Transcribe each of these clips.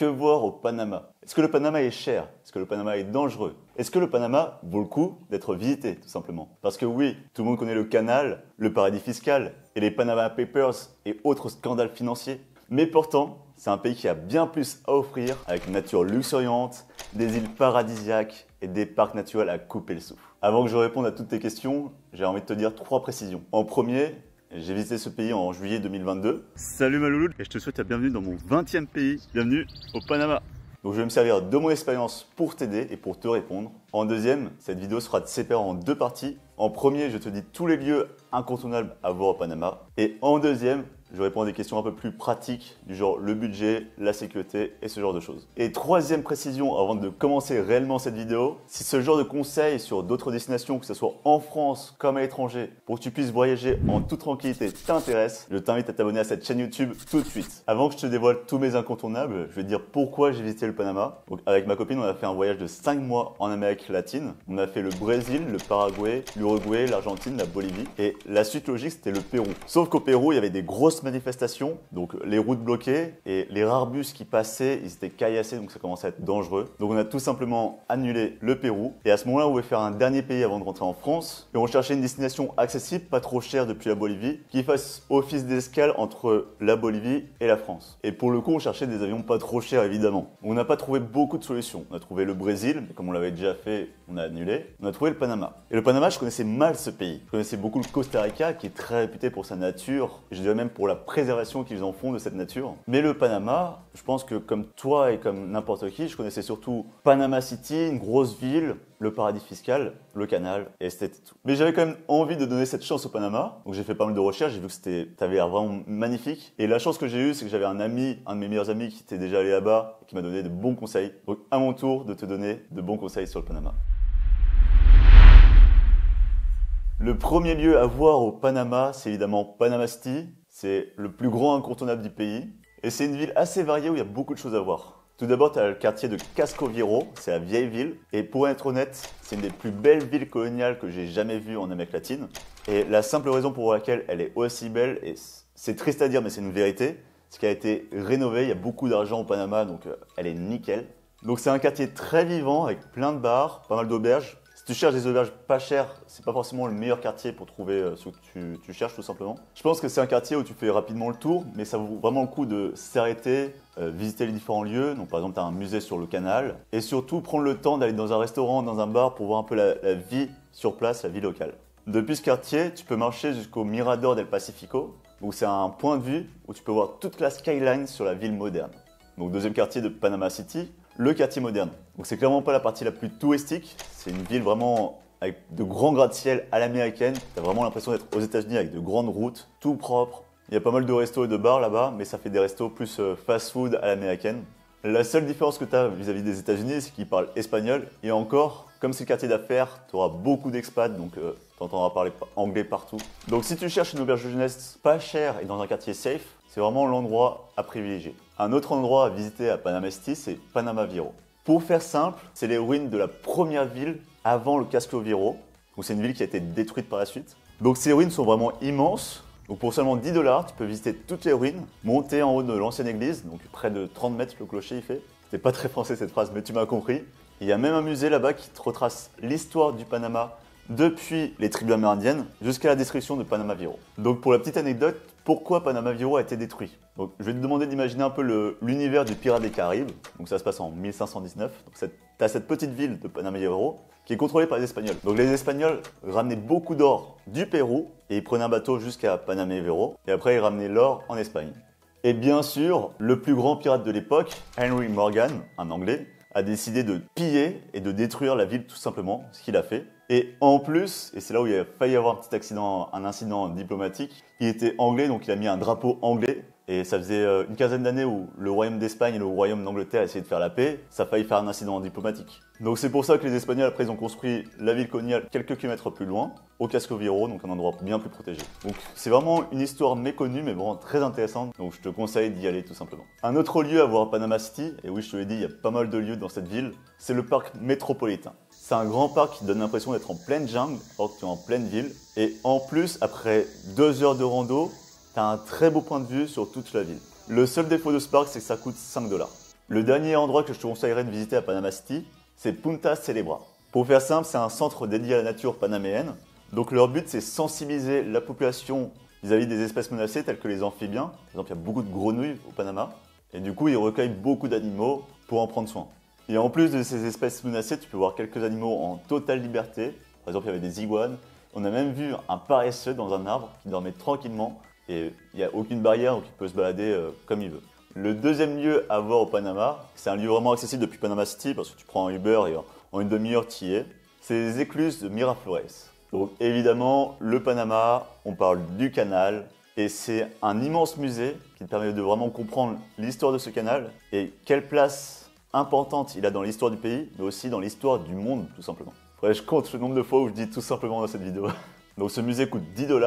Que voir au Panama? Est-ce que le Panama est cher? Est-ce que le Panama est dangereux? Est-ce que le Panama vaut le coup d'être visité, tout simplement? Parce que oui, tout le monde connaît le canal, le paradis fiscal et les Panama Papers et autres scandales financiers. Mais pourtant, c'est un pays qui a bien plus à offrir avec une nature luxuriante, des îles paradisiaques et des parcs naturels à couper le souffle. Avant que je réponde à toutes tes questions, j'ai envie de te dire 3 précisions. En premier, j'ai visité ce pays en juillet 2022. Salut ma louloute et je te souhaite la bienvenue dans mon 20e pays. Bienvenue au Panama. Donc je vais me servir de mon expérience pour t'aider et pour te répondre. En deuxième, cette vidéo sera séparée en 2 parties. En premier, je te dis tous les lieux incontournables à voir au Panama. Et en deuxième, je réponds à des questions un peu plus pratiques, du genre le budget, la sécurité et ce genre de choses. Et troisième précision avant de commencer réellement cette vidéo, si ce genre de conseils sur d'autres destinations, que ce soit en France comme à l'étranger, pour que tu puisses voyager en toute tranquillité t'intéresse, je t'invite à t'abonner à cette chaîne YouTube tout de suite. Avant que je te dévoile tous mes incontournables, je vais te dire pourquoi j'ai visité le Panama. Donc avec ma copine, on a fait un voyage de 5 mois en Amérique latine. On a fait le Brésil, le Paraguay, l'Uruguay, l'Argentine, la Bolivie. Et la suite logique, c'était le Pérou. Sauf qu'au Pérou, il y avait des grosses manifestations, donc les routes bloquées et les rares bus qui passaient, ils étaient caillassés, donc ça commençait à être dangereux. Donc on a tout simplement annulé le Pérou et à ce moment-là on voulait faire un dernier pays avant de rentrer en France et on cherchait une destination accessible, pas trop chère depuis la Bolivie, qui fasse office d'escale entre la Bolivie et la France. Et pour le coup on cherchait des avions pas trop chers évidemment. On n'a pas trouvé beaucoup de solutions. On a trouvé le Brésil, mais comme on l'avait déjà fait, on a annulé. On a trouvé le Panama. Et le Panama, je connaissais mal ce pays. Je connaissais beaucoup le Costa Rica qui est très réputé pour sa nature, et je dirais même pour la préservation qu'ils en font de cette nature. Mais le Panama, je pense que comme toi et comme n'importe qui, je connaissais surtout Panama City, une grosse ville, le paradis fiscal, le canal, et c'était tout. Mais j'avais quand même envie de donner cette chance au Panama, donc j'ai fait pas mal de recherches, j'ai vu que ça avait l'air vraiment magnifique. Et la chance que j'ai eue, c'est que j'avais un ami, un de mes meilleurs amis qui était déjà allé là-bas, et qui m'a donné de bons conseils. Donc à mon tour de te donner de bons conseils sur le Panama. Le premier lieu à voir au Panama, c'est évidemment Panama City. C'est le plus grand incontournable du pays. Et c'est une ville assez variée où il y a beaucoup de choses à voir. Tout d'abord, tu as le quartier de Casco Viejo, c'est la vieille ville. Et pour être honnête, c'est une des plus belles villes coloniales que j'ai jamais vues en Amérique latine. Et la simple raison pour laquelle elle est aussi belle, et c'est triste à dire mais c'est une vérité, c'est qu'elle a été rénovée, il y a beaucoup d'argent au Panama, donc elle est nickel. Donc c'est un quartier très vivant avec plein de bars, pas mal d'auberges. Si tu cherches des auberges pas chères, c'est pas forcément le meilleur quartier pour trouver ce que tu cherches tout simplement. Je pense que c'est un quartier où tu fais rapidement le tour, mais ça vaut vraiment le coup de s'arrêter, visiter les différents lieux. Donc par exemple, tu as un musée sur le canal et surtout prendre le temps d'aller dans un restaurant, dans un bar pour voir un peu la vie sur place, la vie locale. Depuis ce quartier, tu peux marcher jusqu'au Mirador del Pacifico, où c'est un point de vue où tu peux voir toute la skyline sur la ville moderne. Donc deuxième quartier de Panama City, le quartier moderne. Donc c'est clairement pas la partie la plus touristique, c'est une ville vraiment avec de grands gratte-ciel à l'américaine. Tu as vraiment l'impression d'être aux États-Unis avec de grandes routes, tout propre. Il y a pas mal de restos et de bars là-bas, mais ça fait des restos plus fast-food à l'américaine. La seule différence que tu as vis-à-vis des États-Unis, c'est qu'ils parlent espagnol. Et encore, comme c'est le quartier d'affaires, tu auras beaucoup d'expats, donc tu entendras parler anglais partout. Donc si tu cherches une auberge de jeunesse pas chère et dans un quartier safe, c'est vraiment l'endroit à privilégier. Un autre endroit à visiter à Panama City, c'est Panama Viejo. Pour faire simple, c'est les ruines de la première ville avant le Casco Viejo. Donc c'est une ville qui a été détruite par la suite. Donc ces ruines sont vraiment immenses. Donc pour seulement 10 $, tu peux visiter toutes les ruines, monter en haut de l'ancienne église, donc près de 30 mètres le clocher il fait. C'était pas très français cette phrase, mais tu m'as compris. Il y a même un musée là-bas qui te retrace l'histoire du Panama depuis les tribus amérindiennes jusqu'à la destruction de Panama Viejo. Donc pour la petite anecdote, pourquoi Panama Viejo a été détruit? Donc je vais te demander d'imaginer un peu l'univers du Pirate des Caraïbes. Donc ça se passe en 1519. Donc tu as cette petite ville de Panama Viejo qui est contrôlée par les Espagnols. Donc les Espagnols ramenaient beaucoup d'or du Pérou et ils prenaient un bateau jusqu'à Panama Viejo et après ils ramenaient l'or en Espagne. Et bien sûr, le plus grand pirate de l'époque, Henry Morgan, un Anglais, a décidé de piller et de détruire la ville tout simplement, ce qu'il a fait. Et en plus, et c'est là où il a failli y avoir un petit accident, un incident diplomatique, il était anglais, donc il a mis un drapeau anglais. Et ça faisait une quinzaine d'années où le royaume d'Espagne et le royaume d'Angleterre essayaient de faire la paix, ça a failli faire un incident diplomatique. Donc c'est pour ça que les Espagnols après ils ont construit la ville coloniale quelques kilomètres plus loin, au Casco Viejo, donc un endroit bien plus protégé. Donc c'est vraiment une histoire méconnue mais vraiment très intéressante, donc je te conseille d'y aller tout simplement. Un autre lieu à voir à Panama City, et oui je te l'ai dit, il y a pas mal de lieux dans cette ville, c'est le parc métropolitain. C'est un grand parc qui donne l'impression d'être en pleine jungle, alors que tu es en pleine ville. Et en plus, après 2 heures de rando, tu as un très beau point de vue sur toute la ville. Le seul défaut de ce parc, c'est que ça coûte 5 $. Le dernier endroit que je te conseillerais de visiter à Panama City, c'est Punta Celebra. Pour faire simple, c'est un centre dédié à la nature panaméenne. Donc leur but, c'est sensibiliser la population vis-à-vis des espèces menacées telles que les amphibiens. Par exemple, il y a beaucoup de grenouilles au Panama. Et du coup, ils recueillent beaucoup d'animaux pour en prendre soin. Et en plus de ces espèces menacées, tu peux voir quelques animaux en totale liberté. Par exemple, il y avait des iguanes. On a même vu un paresseux dans un arbre qui dormait tranquillement. Et il n'y a aucune barrière, donc il peut se balader comme il veut. Le deuxième lieu à voir au Panama, c'est un lieu vraiment accessible depuis Panama City parce que tu prends un Uber et en une demi-heure tu y es. C'est les écluses de Miraflores. Donc évidemment, le Panama, on parle du canal et c'est un immense musée qui te permet de vraiment comprendre l'histoire de ce canal et quelle place importante il a dans l'histoire du pays, mais aussi dans l'histoire du monde tout simplement. Faudrait que je compte le nombre de fois où je dis tout simplement dans cette vidéo. Donc ce musée coûte 10 $,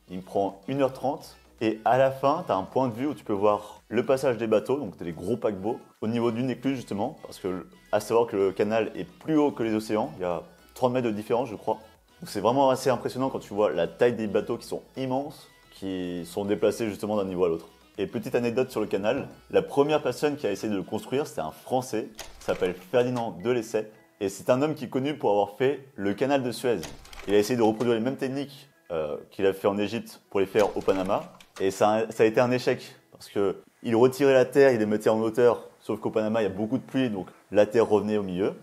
il me prend 1h30. Et à la fin, tu as un point de vue où tu peux voir le passage des bateaux, donc tu as les gros paquebots, au niveau d'une écluse justement, parce que à savoir que le canal est plus haut que les océans, il y a 30 mètres de différence je crois. Donc c'est vraiment assez impressionnant quand tu vois la taille des bateaux qui sont immenses, qui sont déplacés justement d'un niveau à l'autre. Et petite anecdote sur le canal, la première personne qui a essayé de le construire, c'était un Français, qui s'appelle Ferdinand de Lesseps, et c'est un homme qui est connu pour avoir fait le canal de Suez. Il a essayé de reproduire les mêmes techniques qu'il a fait en Égypte pour les faire au Panama. Et ça a été un échec parce qu'il retirait la terre, il les mettait en hauteur, sauf qu'au Panama, il y a beaucoup de pluie, donc la terre revenait au milieu.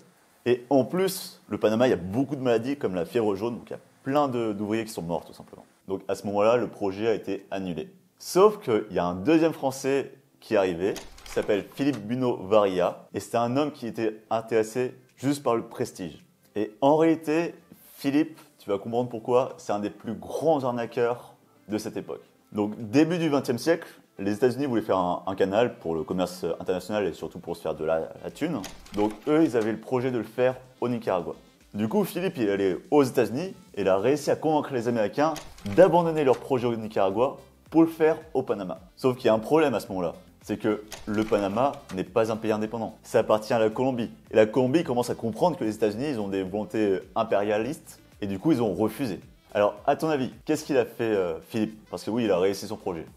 Et en plus, le Panama, il y a beaucoup de maladies comme la fièvre jaune, donc il y a plein d'ouvriers qui sont morts tout simplement. Donc à ce moment-là, le projet a été annulé. Sauf qu'il y a un deuxième Français qui est arrivé, qui s'appelle Philippe Buno Varia, et c'était un homme qui était intéressé juste par le prestige. Et en réalité, Philippe, tu vas comprendre pourquoi, c'est un des plus grands arnaqueurs de cette époque. Donc début du XXe siècle, les États-Unis voulaient faire un canal pour le commerce international et surtout pour se faire de la thune. Donc eux, ils avaient le projet de le faire au Nicaragua. Du coup, Philippe, il est allé aux États-Unis et il a réussi à convaincre les Américains d'abandonner leur projet au Nicaragua pour le faire au Panama. Sauf qu'il y a un problème à ce moment-là, c'est que le Panama n'est pas un pays indépendant. Ça appartient à la Colombie. Et la Colombie commence à comprendre que les États-Unis, ils ont des volontés impérialistes et du coup, ils ont refusé. Alors, à ton avis, qu'est-ce qu'il a fait Philippe? Parce que oui, il a réussi son projet.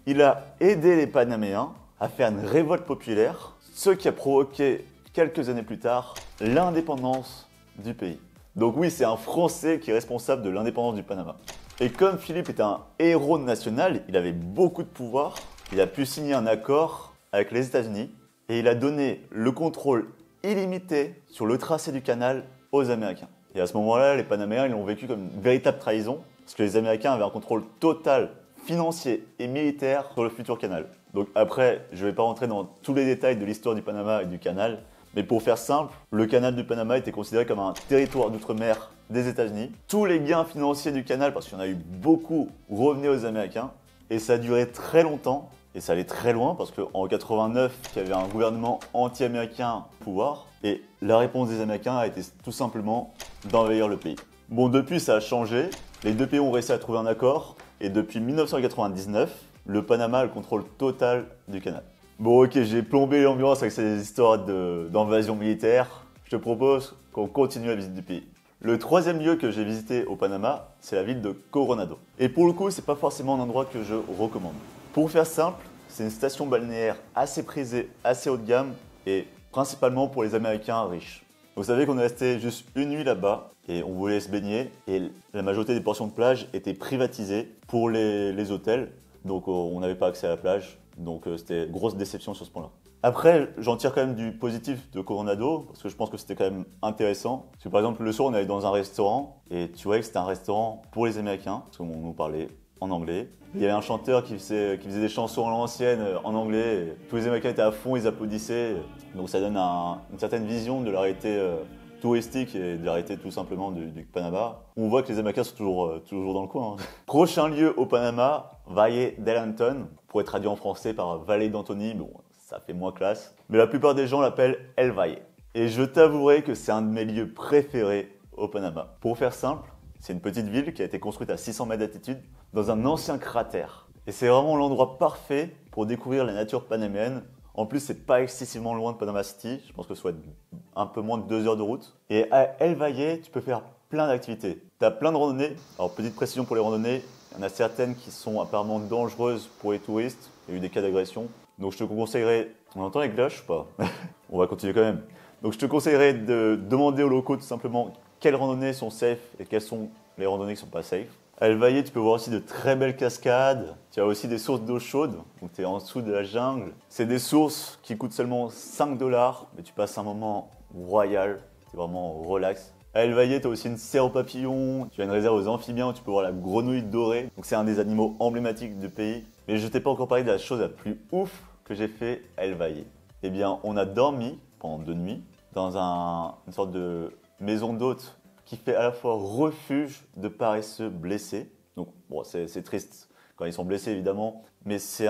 Il a aidé les Panaméens à faire une révolte populaire, ce qui a provoqué, quelques années plus tard, l'indépendance du pays. Donc oui, c'est un Français qui est responsable de l'indépendance du Panama. Et comme Philippe est un héros national, il avait beaucoup de pouvoir, il a pu signer un accord avec les États-Unis et il a donné le contrôle illimité sur le tracé du canal aux Américains. Et à ce moment-là, les Panaméens, ils l'ont vécu comme une véritable trahison, parce que les Américains avaient un contrôle total, financier et militaire sur le futur canal. Donc après, je ne vais pas rentrer dans tous les détails de l'histoire du Panama et du canal, mais pour faire simple, le canal du Panama était considéré comme un territoire d'outre-mer des États-Unis. Tous les gains financiers du canal, parce qu'il y en a eu beaucoup, revenaient aux Américains, et ça a duré très longtemps, et ça allait très loin, parce qu'en 89, il y avait un gouvernement anti-américain au pouvoir, et la réponse des Américains a été tout simplement d'envahir le pays. Bon, depuis, ça a changé. Les deux pays ont réussi à trouver un accord. Et depuis 1999, le Panama a le contrôle total du canal. Bon, ok, j'ai plombé l'ambiance avec ces histoires d'invasion militaire. Je te propose qu'on continue la visite du pays. Le troisième lieu que j'ai visité au Panama, c'est la ville de Coronado. Et pour le coup, c'est pas forcément un endroit que je recommande. Pour faire simple, c'est une station balnéaire assez prisée, assez haut de gamme et principalement pour les Américains riches. Vous savez qu'on est resté juste une nuit là-bas et on voulait se baigner et la majorité des portions de plage étaient privatisées pour les hôtels. Donc on n'avait pas accès à la plage, donc c'était grosse déception sur ce point-là. Après, j'en tire quand même du positif de Coronado parce que je pense que c'était quand même intéressant. Parce que par exemple, le soir, on allait dans un restaurant et tu voyais que c'était un restaurant pour les Américains parce qu'on nous parlait en anglais. Il y avait un chanteur qui faisait des chansons à l'ancienne en anglais. Et tous les Américains étaient à fond, ils applaudissaient. Donc ça donne une certaine vision de la réalité touristique et de la réalité tout simplement du Panama. On voit que les Américains sont toujours dans le coin. Hein. Prochain lieu au Panama, Valle del Antón, pour être traduit en français par Vallée d'Antony. Bon, ça fait moins classe. Mais la plupart des gens l'appellent El Valle. Et je t'avouerai que c'est un de mes lieux préférés au Panama. Pour faire simple, c'est une petite ville qui a été construite à 600 mètres d'altitude dans un ancien cratère. Et c'est vraiment l'endroit parfait pour découvrir la nature panaméenne. En plus, c'est pas excessivement loin de Panama City. Je pense que ce soit un peu moins de 2 heures de route. Et à El Valle, tu peux faire plein d'activités. Tu as plein de randonnées. Alors, petite précision pour les randonnées, il y en a certaines qui sont apparemment dangereuses pour les touristes. Il y a eu des cas d'agression. Donc, je te conseillerais On entend les cloches ou pas? On va continuer quand même. Donc je te conseillerais de demander aux locaux tout simplement quelles randonnées sont safe et quelles sont les randonnées qui ne sont pas safe. À El Valle, tu peux voir aussi de très belles cascades. Tu as aussi des sources d'eau chaude, donc tu es en dessous de la jungle. C'est des sources qui coûtent seulement 5 $, mais tu passes un moment royal, c'est vraiment relax. À El Valle, tu as aussi une serre aux papillons, tu as une réserve aux amphibiens où tu peux voir la grenouille dorée. Donc c'est un des animaux emblématiques du pays. Mais je t'ai pas encore parlé de la chose la plus ouf que j'ai fait à El Valle. Eh bien, on a dormi pendant 2 nuits dans une sorte de maison d'hôte qui fait à la fois refuge de paresseux blessés. Donc, bon, c'est triste quand ils sont blessés, évidemment, mais c'est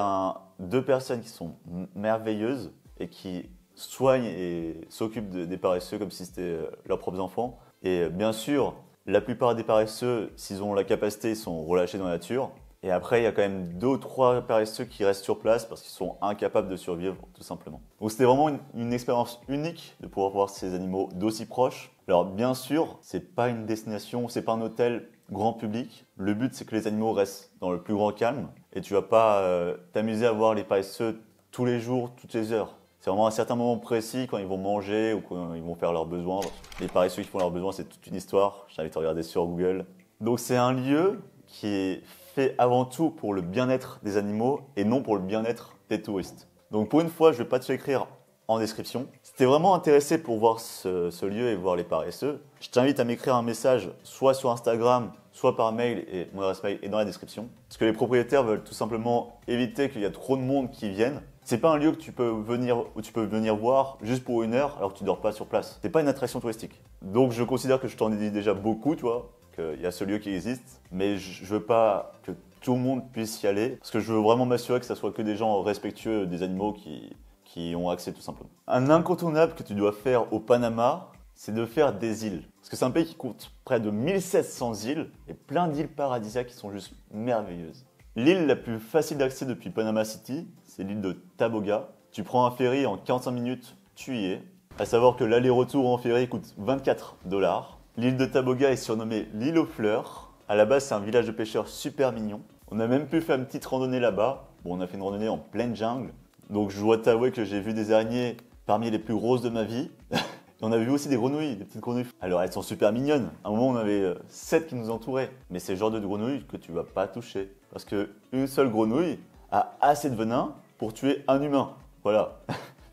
2 personnes qui sont merveilleuses et qui soignent et s'occupent des paresseux comme si c'était leurs propres enfants. Et bien sûr, la plupart des paresseux, s'ils ont la capacité, ils sont relâchés dans la nature. Et après, il y a quand même 2 ou 3 paresseux qui restent sur place parce qu'ils sont incapables de survivre, tout simplement. Donc c'était vraiment une expérience unique de pouvoir voir ces animaux d'aussi proche. Alors bien sûr, c'est pas une destination, c'est pas un hôtel grand public. Le but, c'est que les animaux restent dans le plus grand calme. Et tu vas pas t'amuser à voir les paresseux tous les jours, toutes les heures. C'est vraiment à un certain moment précis, quand ils vont manger ou quand ils vont faire leurs besoins. Les paresseux qui font leurs besoins, c'est toute une histoire. Je t'invite à regarder sur Google. Donc c'est un lieu qui est fait avant tout pour le bien-être des animaux et non pour le bien-être des touristes. Donc pour une fois, je ne vais pas te l'écrire en description. Si tu es vraiment intéressé pour voir ce lieu et voir les paresseux, je t'invite à m'écrire un message soit sur Instagram, soit par mail, et mon adresse mail est dans la description. Parce que les propriétaires veulent tout simplement éviter qu'il y ait trop de monde qui vienne. C'est pas un lieu où tu peux venir voir juste pour 1 heure alors que tu dors pas sur place. C'est pas une attraction touristique. Donc je considère que je t'en ai dit déjà beaucoup, tu vois. Il y a ce lieu qui existe, mais je veux pas que tout le monde puisse y aller, parce que je veux vraiment m'assurer que ça soit que des gens respectueux des animaux qui ont accès tout simplement. Un incontournable que tu dois faire au Panama, c'est de faire des îles. Parce que c'est un pays qui compte près de 1700 îles, et plein d'îles paradisiaques qui sont juste merveilleuses. L'île la plus facile d'accès depuis Panama City, c'est l'île de Taboga. Tu prends un ferry en 45 minutes, tu y es. À savoir que l'aller-retour en ferry coûte 24 $. L'île de Taboga est surnommée l'île aux fleurs. À la base, c'est un village de pêcheurs super mignon. On a même pu faire une petite randonnée là-bas. Bon, on a fait une randonnée en pleine jungle. Donc je dois t'avouer que j'ai vu des araignées parmi les plus grosses de ma vie. Et on a vu aussi des grenouilles, des petites grenouilles. Alors elles sont super mignonnes. À un moment, on avait 7 qui nous entouraient. Mais c'est le genre de grenouilles que tu vas pas toucher. Parce qu'une seule grenouille a assez de venin pour tuer un humain. Voilà,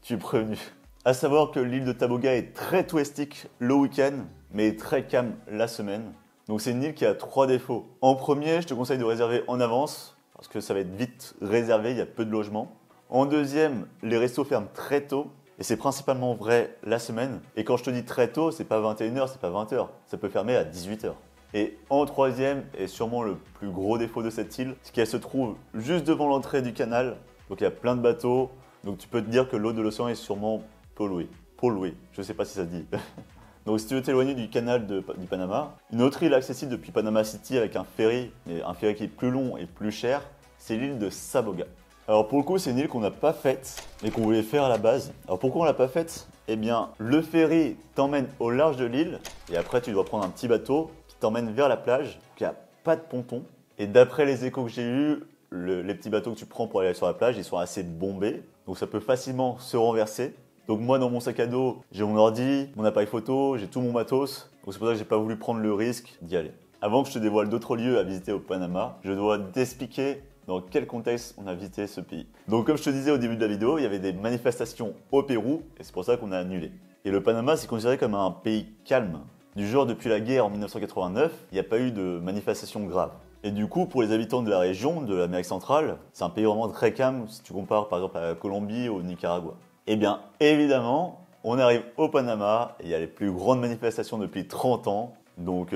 tu es prévenu. À savoir que l'île de Taboga est très touristique le week-end, mais très calme la semaine. Donc c'est une île qui a 3 défauts. En premier, je te conseille de réserver en avance, parce que ça va être vite réservé, il y a peu de logements. En deuxième, les restos ferment très tôt, et c'est principalement vrai la semaine. Et quand je te dis très tôt, c'est pas 21h, c'est pas 20h, ça peut fermer à 18h. Et en troisième, et sûrement le plus gros défaut de cette île, c'est qu'elle se trouve juste devant l'entrée du canal, donc il y a plein de bateaux, donc tu peux te dire que l'eau de l'océan est sûrement polluée. Polluée, je sais pas si ça se dit. Donc si tu veux t'éloigner du canal du Panama, une autre île accessible depuis Panama City avec un ferry, et un ferry qui est plus long et plus cher, c'est l'île de Saboga. Alors pour le coup, c'est une île qu'on n'a pas faite, mais qu'on voulait faire à la base. Alors pourquoi on l'a pas faite? Eh bien, le ferry t'emmène au large de l'île, et après tu dois prendre un petit bateau qui t'emmène vers la plage, donc il n'y a pas de ponton. Et d'après les échos que j'ai eus, les petits bateaux que tu prends pour aller sur la plage, ils sont assez bombés, donc ça peut facilement se renverser. Donc moi, dans mon sac à dos, j'ai mon ordi, mon appareil photo, j'ai tout mon matos. Donc c'est pour ça que j'ai pas voulu prendre le risque d'y aller. Avant que je te dévoile d'autres lieux à visiter au Panama, je dois t'expliquer dans quel contexte on a visité ce pays. Donc comme je te disais au début de la vidéo, il y avait des manifestations au Pérou et c'est pour ça qu'on a annulé. Et le Panama, c'est considéré comme un pays calme. Du genre, depuis la guerre en 1989, il n'y a pas eu de manifestations graves. Et du coup, pour les habitants de la région, de l'Amérique centrale, c'est un pays vraiment très calme si tu compares par exemple à la Colombie ou au Nicaragua. Eh bien, évidemment, on arrive au Panama et il y a les plus grandes manifestations depuis 30 ans. Donc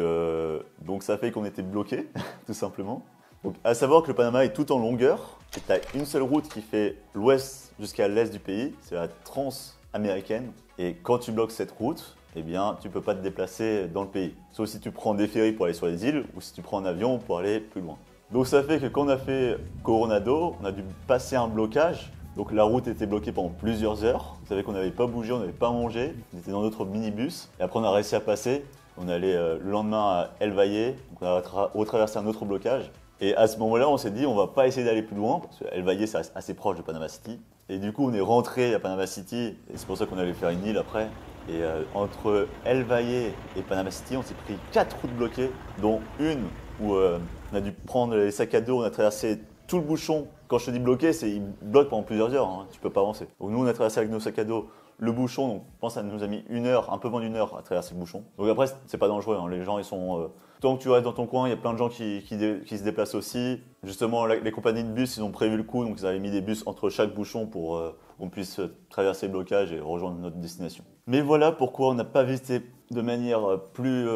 ça fait qu'on était bloqués, tout simplement. Donc, à savoir que le Panama est tout en longueur. Et tu as une seule route qui fait l'ouest jusqu'à l'est du pays. C'est la transaméricaine. Et quand tu bloques cette route, eh bien, tu ne peux pas te déplacer dans le pays. Sauf si tu prends des ferries pour aller sur les îles ou si tu prends un avion pour aller plus loin. Donc ça fait que quand on a fait Coronado, on a dû passer un blocage. Donc la route était bloquée pendant plusieurs heures. Vous savez qu'on n'avait pas bougé, on n'avait pas mangé. On était dans notre minibus. Et après on a réussi à passer. On est allé le lendemain à El Valle. Donc on a retraversé un autre blocage. Et à ce moment-là, on s'est dit on va pas essayer d'aller plus loin. Parce que El Valle, c'est assez proche de Panama City. Et du coup, on est rentré à Panama City, et c'est pour ça qu'on allait faire une île après. Et entre El Valle et Panama City, on s'est pris 4 routes bloquées, dont une où on a dû prendre les sacs à dos, on a traversé tout le bouchon. Quand je te dis bloqué, c'est il bloque pendant plusieurs heures, hein, tu peux pas avancer. Donc nous, on a traversé avec nos sacs à dos le bouchon, donc je pense que ça nous a mis une heure, un peu moins d'une heure à traverser le bouchon. Donc après, c'est pas dangereux, hein, les gens ils sont... tant que tu restes dans ton coin, il y a plein de gens qui se déplacent aussi. Justement, les compagnies de bus, ils ont prévu le coup, donc ils avaient mis des bus entre chaque bouchon pour qu'on puisse traverser le blocage et rejoindre notre destination. Mais voilà pourquoi on n'a pas visité de manière plus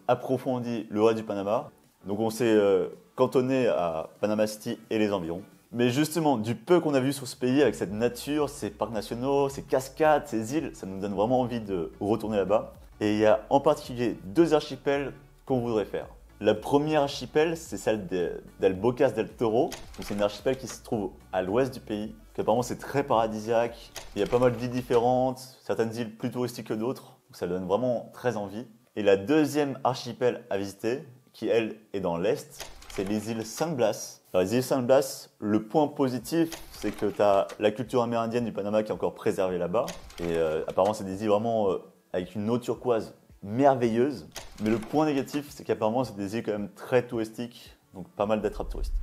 approfondie le reste du Panama. Donc on s'est cantonné à Panama City et les environs. Mais justement, du peu qu'on a vu sur ce pays, avec cette nature, ces parcs nationaux, ces cascades, ces îles, ça nous donne vraiment envie de retourner là-bas. Et il y a en particulier 2 archipels qu'on voudrait faire. La première archipel, c'est celle d'El Bocas del Toro. C'est une archipel qui se trouve à l'ouest du pays. Apparemment, c'est très paradisiaque. Il y a pas mal d'îles différentes, certaines îles plus touristiques que d'autres. Donc ça donne vraiment très envie. Et la deuxième archipel à visiter, qui elle est dans l'est, c'est les îles San Blas. Alors, les îles San Blas, le point positif, c'est que tu as la culture amérindienne du Panama qui est encore préservée là-bas. Et apparemment, c'est des îles vraiment avec une eau turquoise merveilleuse. Mais le point négatif, c'est qu'apparemment, c'est des îles quand même très touristiques, donc pas mal d'attrapes touristes.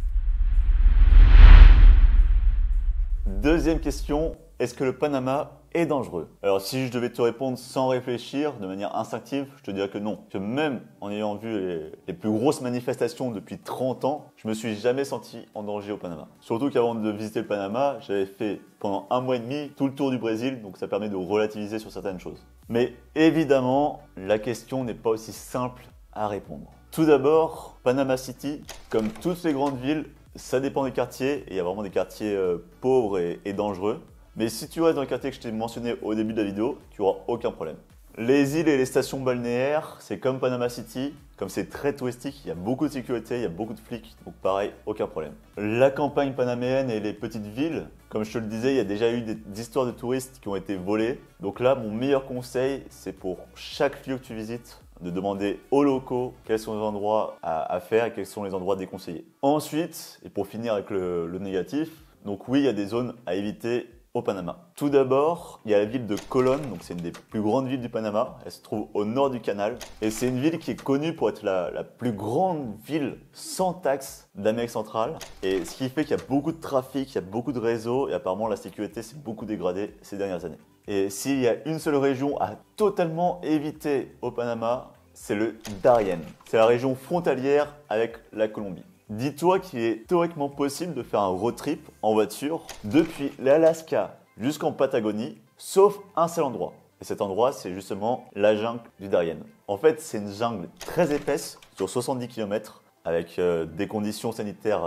Deuxième question, est-ce que le Panama est dangereux? Alors si je devais te répondre sans réfléchir, de manière instinctive, je te dirais que non. Que même en ayant vu les plus grosses manifestations depuis 30 ans, je me suis jamais senti en danger au Panama. Surtout qu'avant de visiter le Panama, j'avais fait pendant 1 mois et demi tout le tour du Brésil, donc ça permet de relativiser sur certaines choses. Mais évidemment, la question n'est pas aussi simple à répondre. Tout d'abord, Panama City, comme toutes les grandes villes, ça dépend des quartiers, et il y a vraiment des quartiers pauvres et dangereux. Mais si tu restes dans le quartier que je t'ai mentionné au début de la vidéo, tu n'auras aucun problème. Les îles et les stations balnéaires, c'est comme Panama City, comme c'est très touristique, il y a beaucoup de sécurité, il y a beaucoup de flics, donc pareil, aucun problème. La campagne panaméenne et les petites villes, comme je te le disais, il y a déjà eu des histoires de touristes qui ont été volés. Donc là, mon meilleur conseil, c'est pour chaque lieu que tu visites, de demander aux locaux quels sont les endroits à faire et quels sont les endroits déconseillés. Ensuite, et pour finir avec le négatif, donc oui, il y a des zones à éviter au Panama. Tout d'abord, il y a la ville de Colón, donc c'est une des plus grandes villes du Panama. Elle se trouve au nord du canal et c'est une ville qui est connue pour être la plus grande ville sans taxe d'Amérique centrale. Et ce qui fait qu'il y a beaucoup de trafic, il y a beaucoup de réseaux et apparemment la sécurité s'est beaucoup dégradée ces dernières années. Et s'il y a une seule région à totalement éviter au Panama, c'est le Darién. C'est la région frontalière avec la Colombie. Dis-toi qu'il est théoriquement possible de faire un road trip en voiture depuis l'Alaska jusqu'en Patagonie, sauf un seul endroit. Et cet endroit, c'est justement la jungle du Darién. En fait, c'est une jungle très épaisse, sur 70 km, avec des conditions sanitaires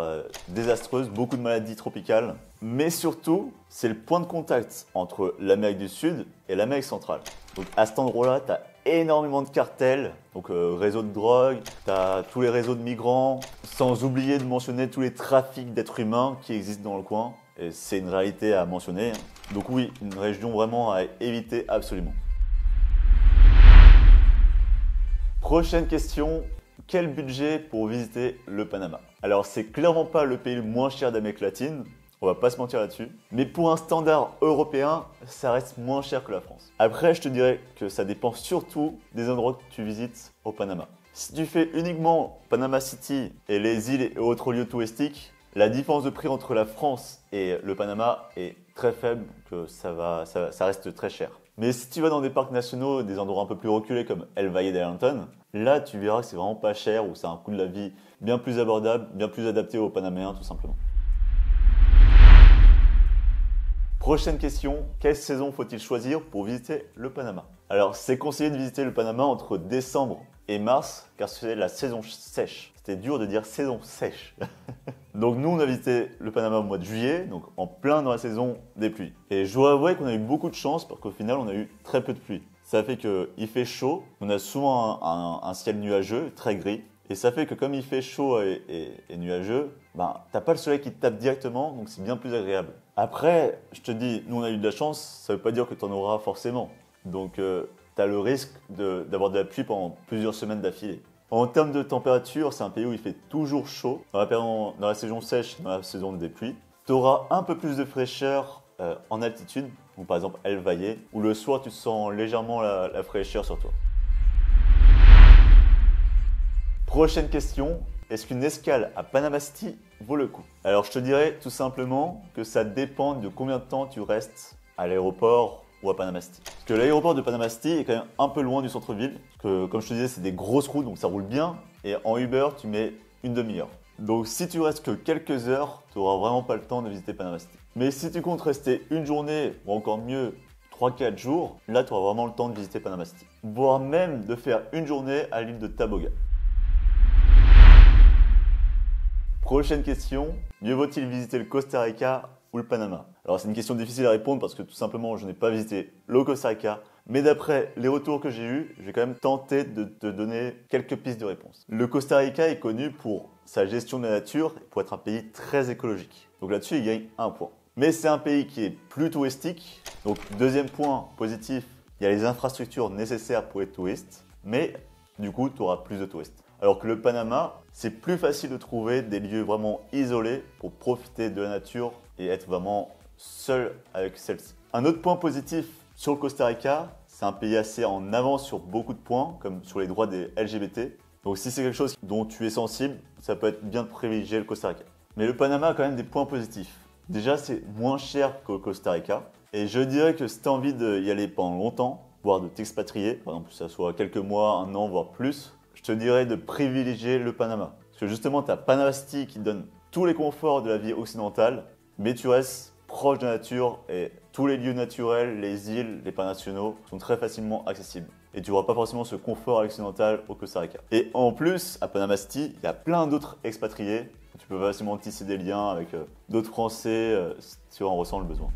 désastreuses, beaucoup de maladies tropicales. Mais surtout, c'est le point de contact entre l'Amérique du Sud et l'Amérique centrale. Donc à cet endroit-là, tu as énormément de cartels, donc réseau de drogue, tu as tous les réseaux de migrants, sans oublier de mentionner tous les trafics d'êtres humains qui existent dans le coin. Et c'est une réalité à mentionner. Donc oui, une région vraiment à éviter absolument. Prochaine question. Quel budget pour visiter le Panama? Alors c'est clairement pas le pays le moins cher d'Amérique latine, on va pas se mentir là-dessus, mais pour un standard européen, ça reste moins cher que la France. Après, je te dirais que ça dépend surtout des endroits que tu visites au Panama. Si tu fais uniquement Panama City et les îles et autres lieux touristiques, la différence de prix entre la France et le Panama est très faible, que ça reste très cher. Mais si tu vas dans des parcs nationaux, des endroits un peu plus reculés comme El Valle de Alenton, là tu verras que c'est vraiment pas cher ou c'est un coût de la vie bien plus abordable, bien plus adapté aux Panaméens tout simplement. Prochaine question, quelle saison faut-il choisir pour visiter le Panama? Alors c'est conseillé de visiter le Panama entre décembre et mars car c'est la saison sèche. C'était dur de dire saison sèche. Donc nous on a visité le Panama au mois de juillet, donc en plein dans la saison des pluies. Et je dois avouer qu'on a eu beaucoup de chance parce qu'au final on a eu très peu de pluie. Ça fait qu'il fait chaud, on a souvent un ciel nuageux, très gris. Et ça fait que comme il fait chaud et nuageux, t'as pas le soleil qui te tape directement, donc c'est bien plus agréable. Après, je te dis, nous on a eu de la chance, ça veut pas dire que tu en auras forcément. Donc tu as le risque d'avoir de la pluie pendant plusieurs semaines d'affilée. En termes de température, c'est un pays où il fait toujours chaud. Dans la saison sèche, dans la saison des pluies. Tu auras un peu plus de fraîcheur en altitude, donc par exemple El Valle, où le soir tu sens légèrement la fraîcheur sur toi. Prochaine question, est-ce qu'une escale à Panama City vaut le coup? Alors je te dirais tout simplement que ça dépend de combien de temps tu restes à l'aéroport ou à Panama City. Parce que l'aéroport de Panama City est quand même un peu loin du centre-ville, parce que comme je te disais c'est des grosses routes donc ça roule bien, et en Uber tu mets une demi-heure. Donc si tu restes que quelques heures, tu n'auras vraiment pas le temps de visiter Panama City. Mais si tu comptes rester une journée, ou encore mieux 3-4 jours, là tu auras vraiment le temps de visiter Panama City. Voire même de faire une journée à l'île de Taboga. Prochaine question, mieux vaut-il visiter le Costa Rica ou le Panama? Alors c'est une question difficile à répondre parce que tout simplement je n'ai pas visité le Costa Rica, mais d'après les retours que j'ai eus, je vais quand même tenter de te donner quelques pistes de réponse. Le Costa Rica est connu pour sa gestion de la nature et pour être un pays très écologique. Donc là-dessus il gagne un point. Mais c'est un pays qui est plus touristique, donc deuxième point positif, il y a les infrastructures nécessaires pour les touristes, mais du coup tu auras plus de touristes. Alors que le Panama, c'est plus facile de trouver des lieux vraiment isolés pour profiter de la nature et être vraiment seul avec celle-ci. Un autre point positif sur le Costa Rica, c'est un pays assez en avance sur beaucoup de points, comme sur les droits des LGBT. Donc si c'est quelque chose dont tu es sensible, ça peut être bien de privilégier le Costa Rica. Mais le Panama a quand même des points positifs. Déjà, c'est moins cher que le Costa Rica. Et je dirais que si tu as envie d'y aller pendant longtemps, voire de t'expatrier, par exemple que ça soit quelques mois, un an, voire plus, je te dirais de privilégier le Panama. Parce que justement, tu as Panama City qui te donne tous les conforts de la vie occidentale, mais tu restes proche de la nature et tous les lieux naturels, les îles, les parcs nationaux sont très facilement accessibles. Et tu n'auras pas forcément ce confort occidental au Costa Rica. Et en plus, à Panama City, il y a plein d'autres expatriés. Tu peux facilement tisser des liens avec d'autres Français si tu en ressens le besoin.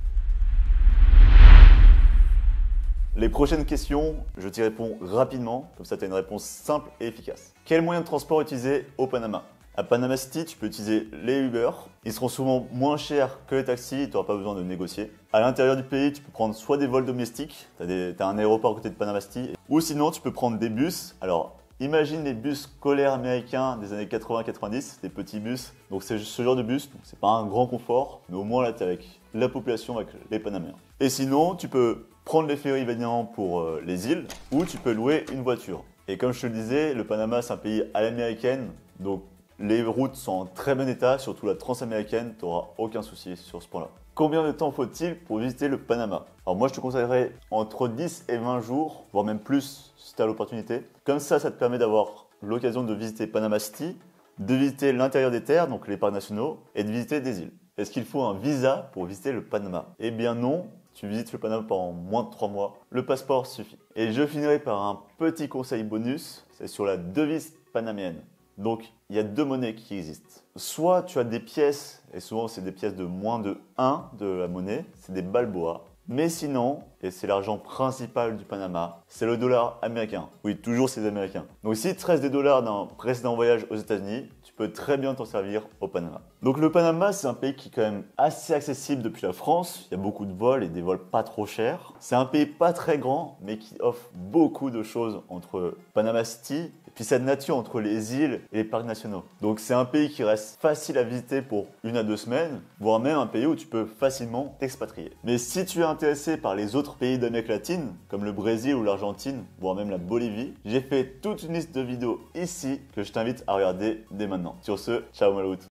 Les prochaines questions, je t'y réponds rapidement, comme ça tu as une réponse simple et efficace. Quel moyen de transport utiliser au Panama? À Panama City, tu peux utiliser les Uber. Ils seront souvent moins chers que les taxis et tu n'auras pas besoin de négocier. À l'intérieur du pays, tu peux prendre soit des vols domestiques, tu as un aéroport à côté de Panama City, ou sinon tu peux prendre des bus. Alors, imagine les bus scolaires américains des années 80-90, des petits bus. Donc c'est ce genre de bus, donc c'est pas un grand confort, mais au moins là tu es avec la population, avec les Panaméens. Et sinon, tu peux prendre les ferries évidemment pour les îles, ou tu peux louer une voiture. Et comme je te le disais, le Panama c'est un pays à l'américaine, donc les routes sont en très bon état, surtout la transaméricaine, tu n'auras aucun souci sur ce point-là. Combien de temps faut-il pour visiter le Panama? Alors moi je te conseillerais entre 10 et 20 jours, voire même plus si tu as l'opportunité. Comme ça te permet d'avoir l'occasion de visiter Panama City, de visiter l'intérieur des terres, donc les parcs nationaux, et de visiter des îles. Est-ce qu'il faut un visa pour visiter le Panama? Eh bien non, tu visites le Panama pendant moins de 3 mois, le passeport suffit. Et je finirai par un petit conseil bonus, c'est sur la devise panaméenne. Donc, il y a deux monnaies qui existent. Soit tu as des pièces, et souvent c'est des pièces de moins de 1 de la monnaie, c'est des balboas. Mais sinon, et c'est l'argent principal du Panama, c'est le dollar américain. Oui, toujours c'est les Américains. Donc si tu te restes des dollars d'un précédent voyage aux États-Unis, tu peux très bien t'en servir au Panama. Donc le Panama, c'est un pays qui est quand même assez accessible depuis la France. Il y a beaucoup de vols et des vols pas trop chers. C'est un pays pas très grand, mais qui offre beaucoup de choses entre Panama City et puis cette nature entre les îles et les parcs nationaux. Donc c'est un pays qui reste facile à visiter pour 1 à 2 semaines, voire même un pays où tu peux facilement t'expatrier. Mais si tu es intéressé par les autres pays d'Amérique latine, comme le Brésil ou l'Argentine, voire même la Bolivie, j'ai fait toute une liste de vidéos ici que je t'invite à regarder dès maintenant. Sur ce, ciao Malout.